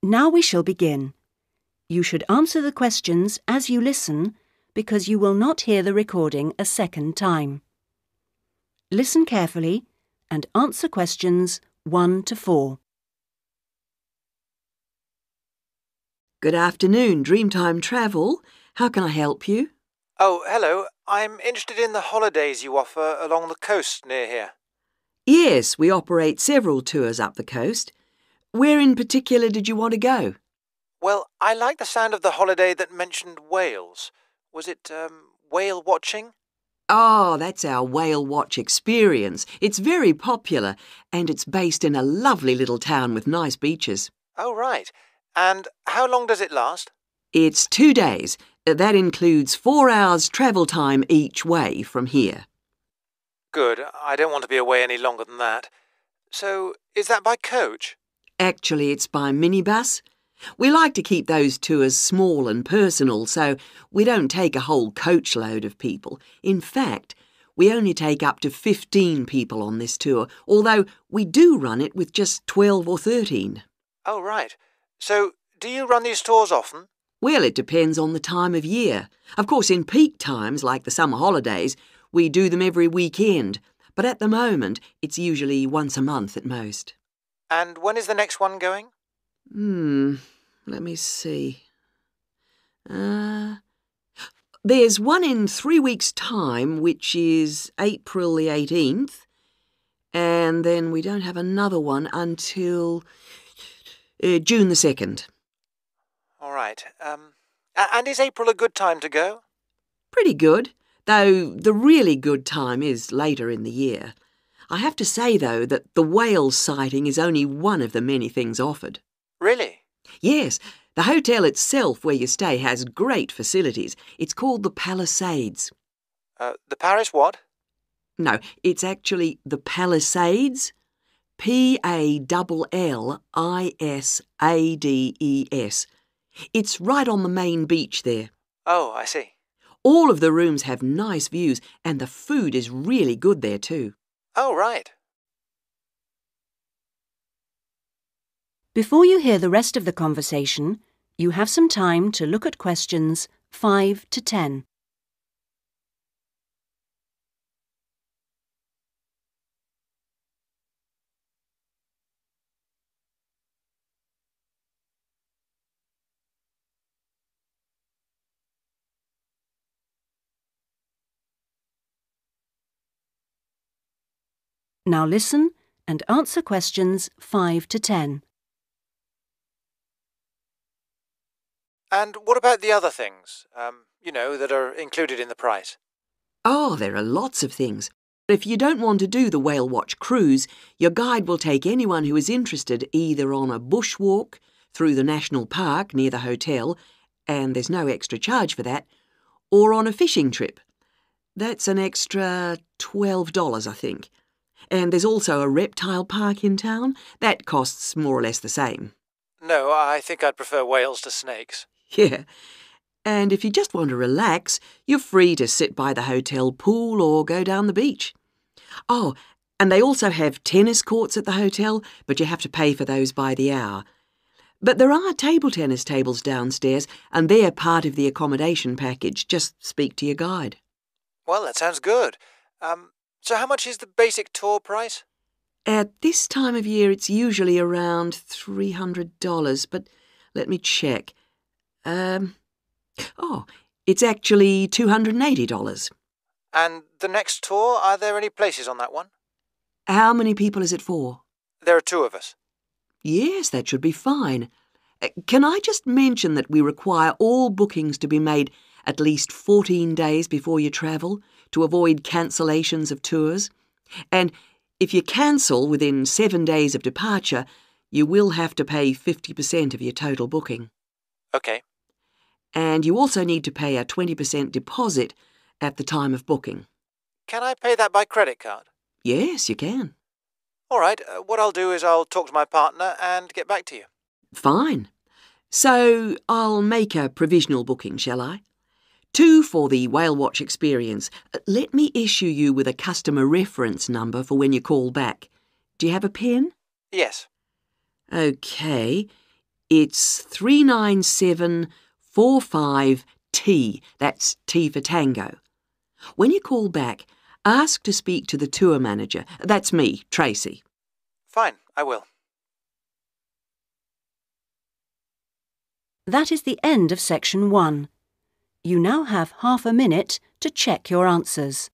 Now we shall begin. You should answer the questions as you listen because you will not hear the recording a second time. Listen carefully and answer questions 1 to 4. Good afternoon, Dreamtime Travel. How can I help you? Oh, hello. I'm interested in the holidays you offer along the coast near here. Yes, we operate several tours up the coast. Where in particular did you want to go? Well, I like the sound of the holiday that mentioned whales. Was it whale watching? Oh, that's our whale watch experience. It's very popular and it's based in a lovely little town with nice beaches. Oh, right. And how long does it last? It's 2 days. That includes 4 hours travel time each way from here. Good. I don't want to be away any longer than that. So, is that by coach? Actually, it's by minibus. We like to keep those tours small and personal, so we don't take a whole coachload of people. In fact, we only take up to 15 people on this tour, although we do run it with just 12 or 13. Oh, right. So, do you run these tours often? Well, it depends on the time of year. Of course, in peak times, like the summer holidays, we do them every weekend, but at the moment, it's usually once a month at most. And when is the next one going? Let me see. There's one in 3 weeks' time, which is April the 18th, and then we don't have another one until June the 2nd. All right. And is April a good time to go? Pretty good, though the really good time is later in the year. I have to say, though, that the whale sighting is only one of the many things offered. Really? Yes, the hotel itself where you stay has great facilities. It's called the Palisades. The Paris what? No, it's actually the Palisades. Pallilsades. It's right on the main beach there. Oh, I see. All of the rooms have nice views and the food is really good there too. Oh, right. Before you hear the rest of the conversation, you have some time to look at questions 5 to 10. Now listen and answer questions 5 to 10. And what about the other things, that are included in the price? Oh, there are lots of things. If you don't want to do the whale watch cruise, your guide will take anyone who is interested either on a bushwalk through the national park near the hotel, and there's no extra charge for that, or on a fishing trip. That's an extra $12, I think. And there's also a reptile park in town. That costs more or less the same. No, I think I'd prefer whales to snakes. Yeah. And if you just want to relax, you're free to sit by the hotel pool or go down the beach. Oh, and they also have tennis courts at the hotel, but you have to pay for those by the hour. But there are table tennis tables downstairs, and they're part of the accommodation package. Just speak to your guide. Well, that sounds good. So how much is the basic tour price? At this time of year, it's usually around $300, but let me check. It's actually $280. And the next tour, are there any places on that one? How many people is it for? There are 2 of us. Yes, that should be fine. Can I just mention that we require all bookings to be made at least 14 days before you travel to avoid cancellations of tours? And if you cancel within 7 days of departure, you will have to pay 50% of your total booking. OK. And you also need to pay a 20% deposit at the time of booking. Can I pay that by credit card? Yes, you can. All right, what I'll do is I'll talk to my partner and get back to you. Fine. So I'll make a provisional booking, shall I? 2 for the whale watch experience. Let me issue you with a customer reference number for when you call back. Do you have a pen? Yes. OK. It's 39745T. That's T for Tango. When you call back, ask to speak to the tour manager. That's me, Tracy. Fine, I will. That is the end of section 1. You now have half a minute to check your answers.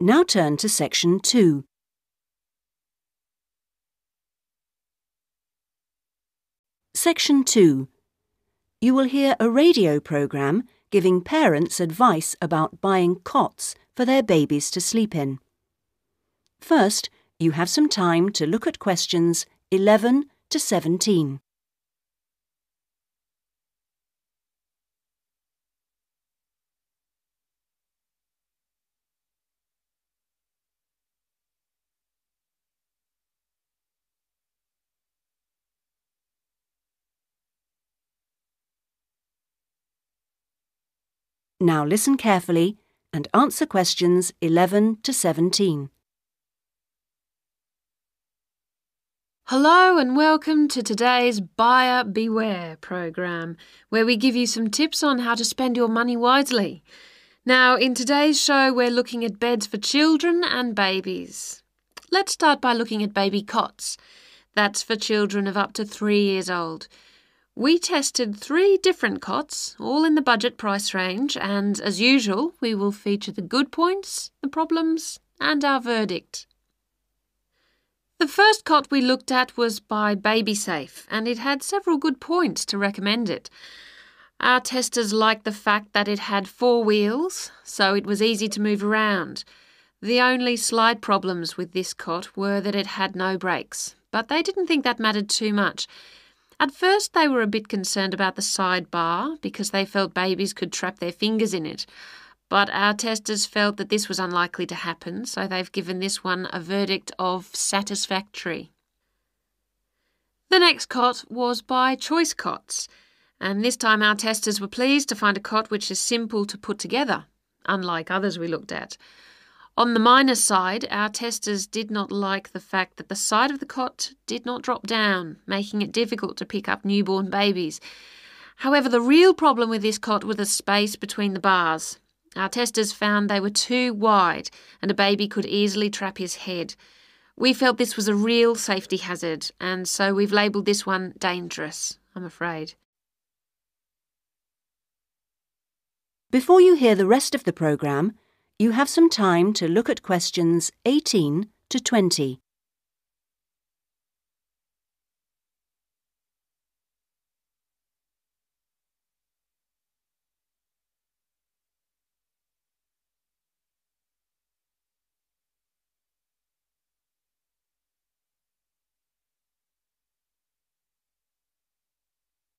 Now turn to section 2. Section 2. You will hear a radio programme giving parents advice about buying cots for their babies to sleep in. First, you have some time to look at questions 11 to 17. Now listen carefully and answer questions 11 to 17. Hello and welcome to today's Buyer Beware program, where we give you some tips on how to spend your money wisely. Now, in today's show, we're looking at beds for children and babies. Let's start by looking at baby cots. That's for children of up to 3 years old. We tested 3 different cots, all in the budget price range, and as usual, we will feature the good points, the problems, and our verdict. The first cot we looked at was by BabySafe, and it had several good points to recommend it. Our testers liked the fact that it had 4 wheels, so it was easy to move around. The only slight problems with this cot were that it had no brakes, but they didn't think that mattered too much. At first, they were a bit concerned about the side bar because they felt babies could trap their fingers in it. But our testers felt that this was unlikely to happen, so they've given this one a verdict of satisfactory. The next cot was by Choice Cots, and this time our testers were pleased to find a cot which is simple to put together, unlike others we looked at. On the minus side, our testers did not like the fact that the side of the cot did not drop down, making it difficult to pick up newborn babies. However, the real problem with this cot was the space between the bars. Our testers found they were too wide and a baby could easily trap his head. We felt this was a real safety hazard, and so we've labelled this one dangerous, I'm afraid. Before you hear the rest of the programme, you have some time to look at questions 18 to 20.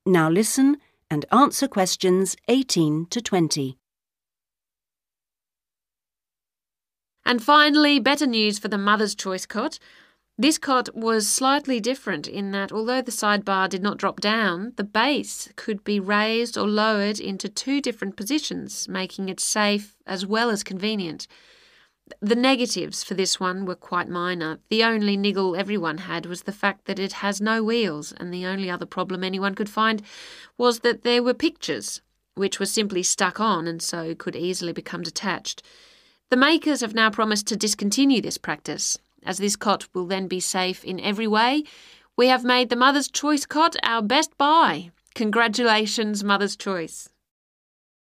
Now listen and answer questions 18 to 20. And finally, better news for the Mother's Choice cot. This cot was slightly different in that although the sidebar did not drop down, the base could be raised or lowered into 2 different positions, making it safe as well as convenient. The negatives for this one were quite minor. The only niggle everyone had was the fact that it has no wheels, and the only other problem anyone could find was that there were pictures, which were simply stuck on and so could easily become detached. The makers have now promised to discontinue this practice. As this cot will then be safe in every way, we have made the Mother's Choice cot our best buy. Congratulations, Mother's Choice.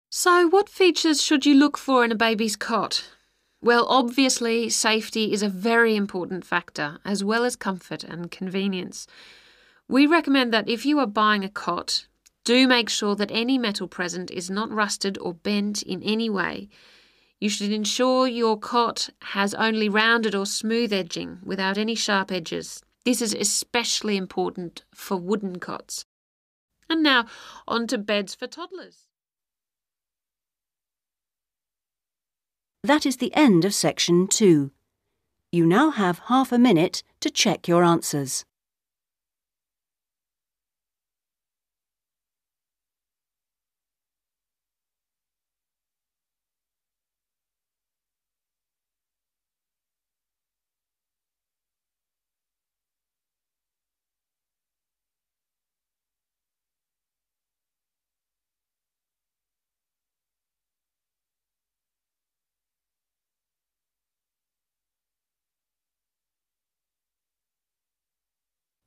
So, what features should you look for in a baby's cot? Well, obviously, safety is a very important factor, as well as comfort and convenience. We recommend that if you are buying a cot, do make sure that any metal present is not rusted or bent in any way. You should ensure your cot has only rounded or smooth edging without any sharp edges. This is especially important for wooden cots. And now on to beds for toddlers. That is the end of section 2. You now have half a minute to check your answers.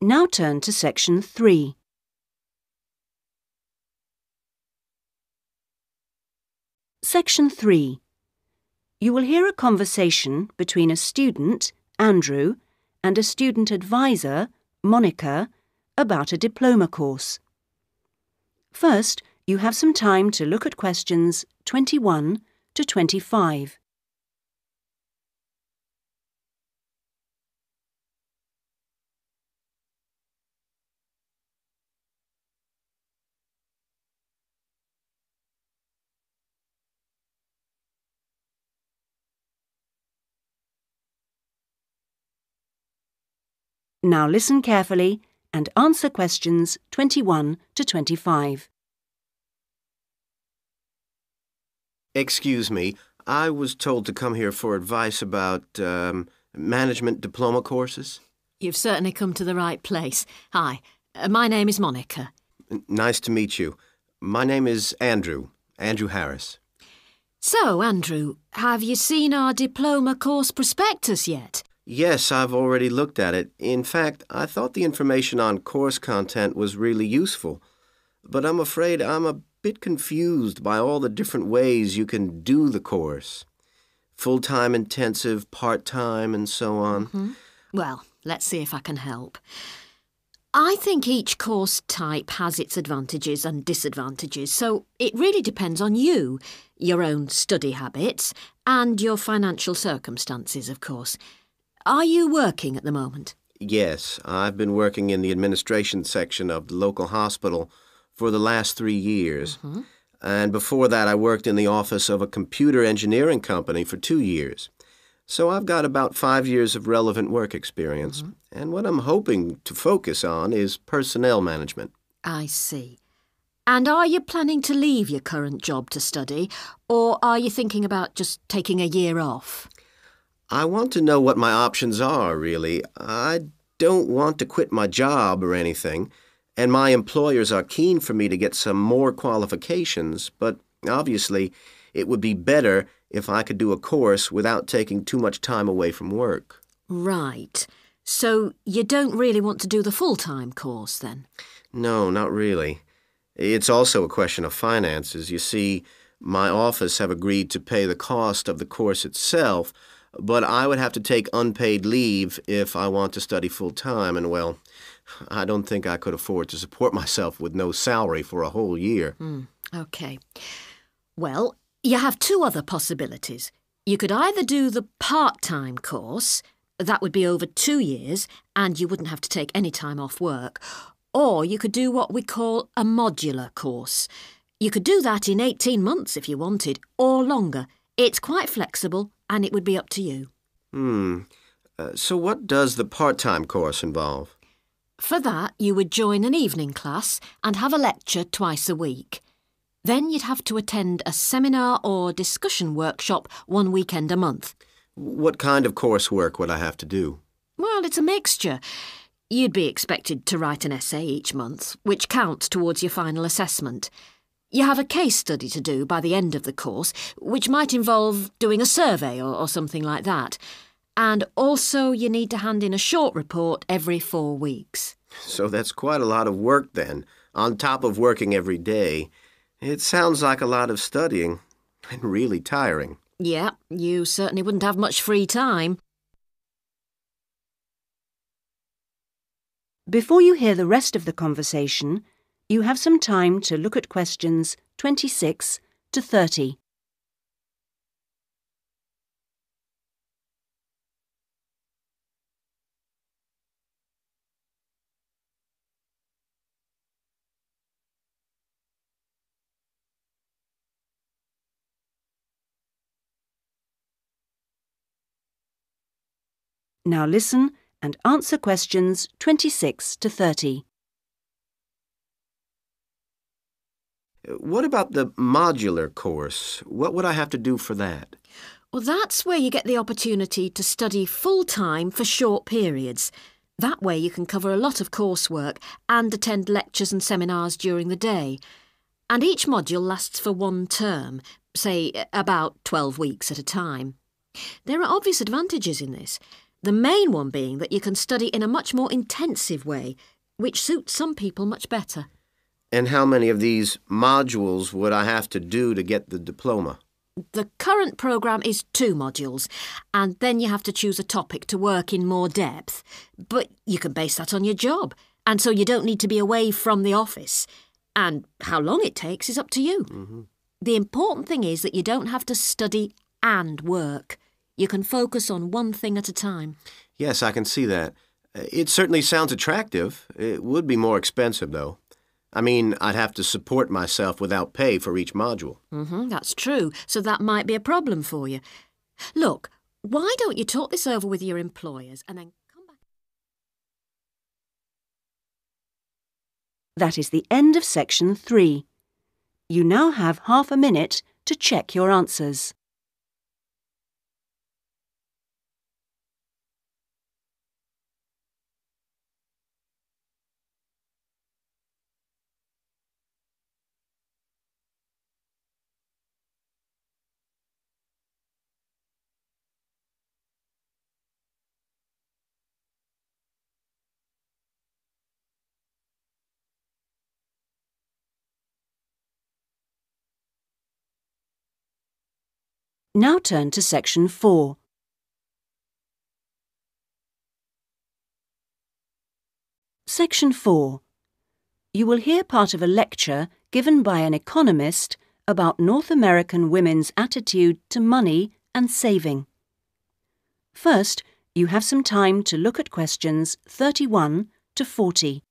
Now turn to section 3. Section 3. You will hear a conversation between a student, Andrew, and a student advisor, Monica, about a diploma course. First, you have some time to look at questions 21 to 25. Now listen carefully and answer questions 21 to 25. Excuse me, I was told to come here for advice about management diploma courses. You've certainly come to the right place. Hi, my name is Monica. Nice to meet you. My name is Andrew Harris. So, Andrew, have you seen our diploma course prospectus yet? Yes, I've already looked at it. In fact, I thought the information on course content was really useful. But I'm afraid I'm a bit confused by all the different ways you can do the course. Full-time intensive, part-time, and so on. Mm-hmm. Well, let's see if I can help. I think each course type has its advantages and disadvantages, so it really depends on you, your own study habits, and your financial circumstances, of course. Are you working at the moment? Yes, I've been working in the administration section of the local hospital for the last 3 years. Mm-hmm. And before that, I worked in the office of a computer engineering company for 2 years. So I've got about 5 years of relevant work experience. Mm-hmm. And what I'm hoping to focus on is personnel management. I see. And are you planning to leave your current job to study, or are you thinking about just taking a year off? I want to know what my options are, really. I don't want to quit my job or anything, and my employers are keen for me to get some more qualifications, but obviously it would be better if I could do a course without taking too much time away from work. Right. So you don't really want to do the full-time course, then? No, not really. It's also a question of finances. You see, my office have agreed to pay the cost of the course itself, but I would have to take unpaid leave if I want to study full-time, and well, I don't think I could afford to support myself with no salary for a whole year. OK. Well, you have two other possibilities. You could either do the part-time course, that would be over 2 years, and you wouldn't have to take any time off work, or you could do what we call a modular course. You could do that in 18 months if you wanted, or longer. It's quite flexible, and it would be up to you. So what does the part-time course involve? For that, you would join an evening class and have a lecture twice a week. Then you'd have to attend a seminar or discussion workshop 1 weekend a month. What kind of coursework would I have to do? Well, it's a mixture. You'd be expected to write an essay each month, which counts towards your final assessment. You have a case study to do by the end of the course, which might involve doing a survey or something like that. And also you need to hand in a short report every 4 weeks. So that's quite a lot of work then, on top of working every day. It sounds like a lot of studying, and really tiring. Yeah, you certainly wouldn't have much free time. Before you hear the rest of the conversation, you have some time to look at questions 26 to 30. Now listen and answer questions 26 to 30. What about the modular course? What would I have to do for that? Well, that's where you get the opportunity to study full-time for short periods. That way you can cover a lot of coursework and attend lectures and seminars during the day. And each module lasts for one term, say about 12 weeks at a time. There are obvious advantages in this, the main one being that you can study in a much more intensive way, which suits some people much better. And how many of these modules would I have to do to get the diploma? The current programme is 2 modules, and then you have to choose a topic to work in more depth. But you can base that on your job, and so you don't need to be away from the office. And how long it takes is up to you. Mm-hmm. The important thing is that you don't have to study and work. You can focus on one thing at a time. Yes, I can see that. It certainly sounds attractive. It would be more expensive, though. I mean, I'd have to support myself without pay for each module. That's true, so that might be a problem for you. Look, why don't you talk this over with your employers and then come back? That is the end of section 3. You now have half a minute to check your answers. Now turn to section 4. Section 4. You will hear part of a lecture given by an economist about North American women's attitude to money and saving. First, you have some time to look at questions 31 to 40.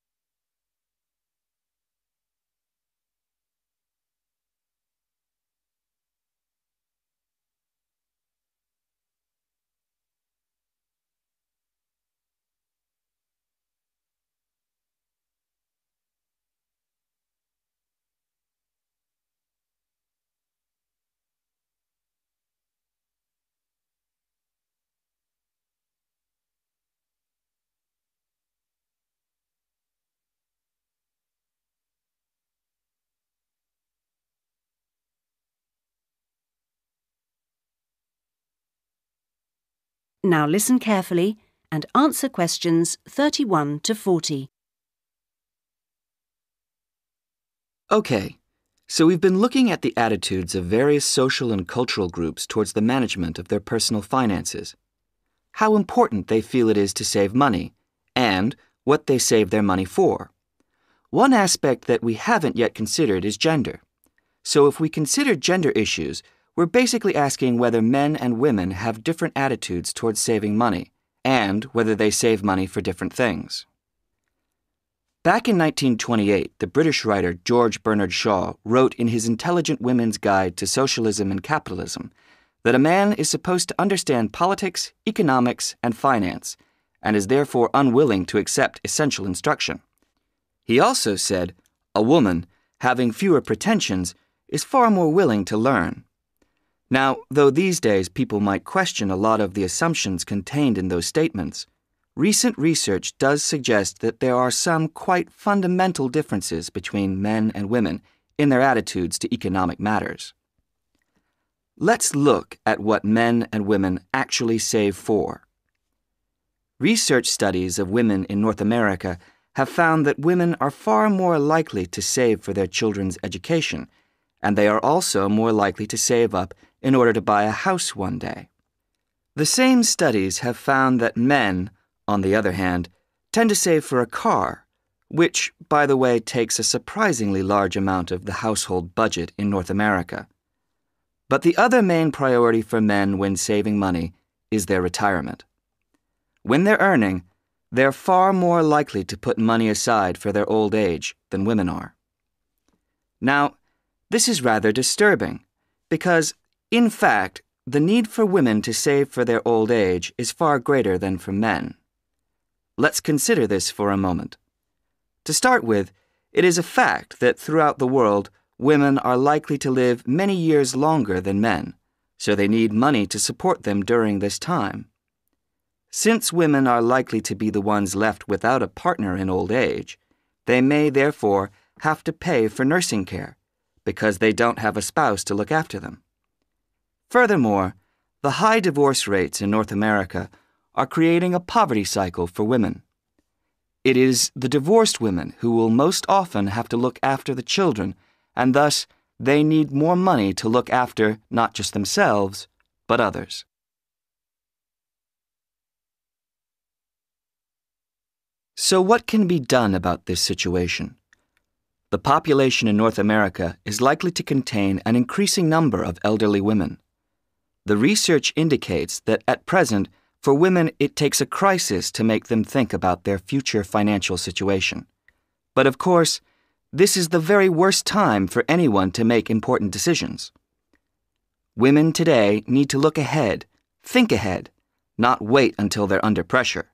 Now listen carefully and answer questions 31 to 40. Okay, so we've been looking at the attitudes of various social and cultural groups towards the management of their personal finances, how important they feel it is to save money, and what they save their money for. One aspect that we haven't yet considered is gender. So if we consider gender issues, we're basically asking whether men and women have different attitudes towards saving money, and whether they save money for different things. Back in 1928, the British writer George Bernard Shaw wrote in his Intelligent Women's Guide to Socialism and Capitalism that a man is supposed to understand politics, economics, and finance, and is therefore unwilling to accept essential instruction. He also said, a woman, having fewer pretensions, is far more willing to learn. Now, though these days people might question a lot of the assumptions contained in those statements, recent research does suggest that there are some quite fundamental differences between men and women in their attitudes to economic matters. Let's look at what men and women actually save for. Research studies of women in North America have found that women are far more likely to save for their children's education, and they are also more likely to save up in order to buy a house one day. The same studies have found that men, on the other hand, tend to save for a car, which, by the way, takes a surprisingly large amount of the household budget in North America. But the other main priority for men when saving money is their retirement. When they're earning, they're far more likely to put money aside for their old age than women are. Now, this is rather disturbing because, in fact, the need for women to save for their old age is far greater than for men. Let's consider this for a moment. To start with, it is a fact that throughout the world, women are likely to live many years longer than men, so they need money to support them during this time. Since women are likely to be the ones left without a partner in old age, they may therefore have to pay for nursing care because they don't have a spouse to look after them. Furthermore, the high divorce rates in North America are creating a poverty cycle for women. It is the divorced women who will most often have to look after the children, and thus they need more money to look after not just themselves, but others. So what can be done about this situation? The population in North America is likely to contain an increasing number of elderly women. The research indicates that at present, for women, it takes a crisis to make them think about their future financial situation. But of course, this is the very worst time for anyone to make important decisions. Women today need to look ahead, think ahead, not wait until they're under pressure.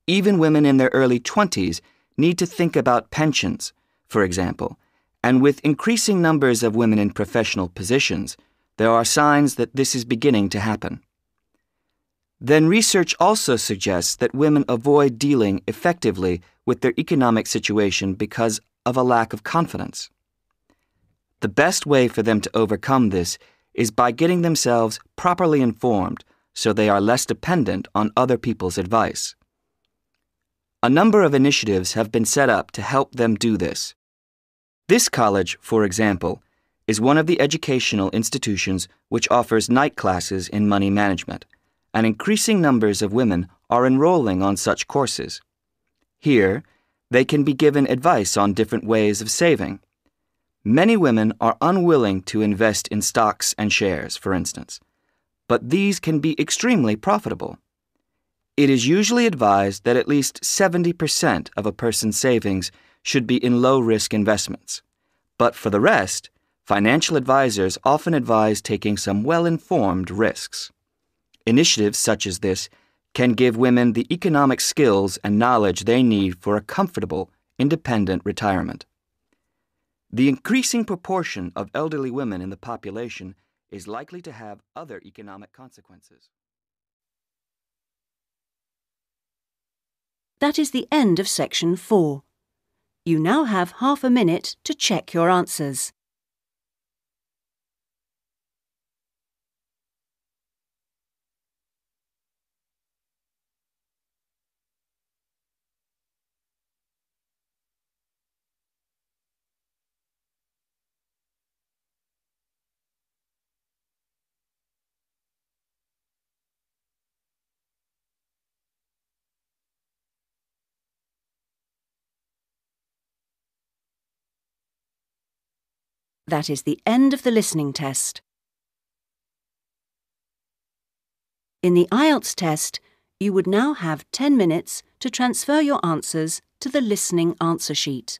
Even women in their early 20s need to think about pensions, for example, and with increasing numbers of women in professional positions, there are signs that this is beginning to happen. Then research also suggests that women avoid dealing effectively with their economic situation because of a lack of confidence. The best way for them to overcome this is by getting themselves properly informed so they are less dependent on other people's advice. A number of initiatives have been set up to help them do this. This college, for example, is one of the educational institutions which offers night classes in money management, and increasing numbers of women are enrolling on such courses. Here, they can be given advice on different ways of saving. Many women are unwilling to invest in stocks and shares, for instance, but these can be extremely profitable. It is usually advised that at least 70% of a person's savings should be in low-risk investments. But for the rest, financial advisors often advise taking some well-informed risks. Initiatives such as this can give women the economic skills and knowledge they need for a comfortable, independent retirement. The increasing proportion of elderly women in the population is likely to have other economic consequences. That is the end of section 4. You now have half a minute to check your answers. That is the end of the listening test. In the IELTS test, you would now have 10 minutes to transfer your answers to the listening answer sheet.